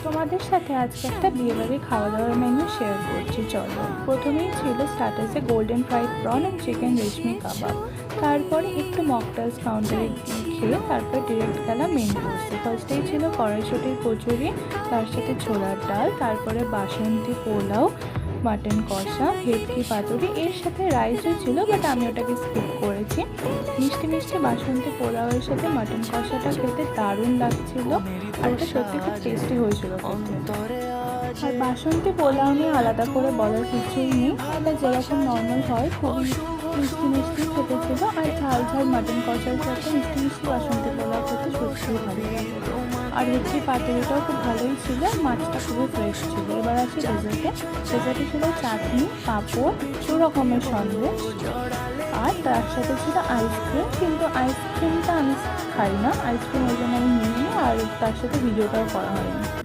তোমাদের সাথে আজকে একটা বিয়েবাড়ির খাওয়া দাওয়ার মেনু শেয়ার করছি। চলো, প্রথমেই ছিল স্টার্টার্সে golden fried prawn and chicken reshmi kebab. তারপরে একটু মকটেলস কাউন্টারে খেয়ে তারপর ডিরেক্ট গেলাম মেন কোর্সে। ফার্স্টেই ছিল কড়াইশুঁটির কচুরি, তার সাথে ছোলার ডাল, তারপরে বাসন্তী পোলাও, মাটন কষা, ভেটকি পাতুরি, এর সাথে রাইসও ছিল, বাট আমি ওটাকে স্কিপ করেছি। মিষ্টি মিষ্টি বাসন্তী পোলাওয়ের সাথে মাটন কষাটা খেতে দারুণ লাগছিল, আর এটা সত্যি খুব টেস্টি হয়েছিল খেতে। আর বাসন্তী পোলাও নিয়ে আলাদা করে বলার কিছুই নেই, এটা যেরকম নর্মাল হয় খুবই মিষ্টি মিষ্টি খেতে ছিল। আর ঝাল ঝাল মাটন কষার সাথে মিষ্টি মিষ্টি বাসন্তী পোলাও খেতে সত্যিই ভালো লাগে। আর ভেটকি পাতুরিটাও খুব ভালোই ছিল, মাছটা খুবই ফ্রেশ ছিল। এবার আসি ডেজার্টে ছিল চাটনি, পাঁপড়, 2 রকমের সন্দেশ, আর তার সাথে ছিল আইসক্রিম। কিন্তু আইসক্রিমটা আমি খাই না, আইসক্রিম ওই জন্য আমি নিইনি, আর তার সাথে ভিডিওটাও করা হয়নি।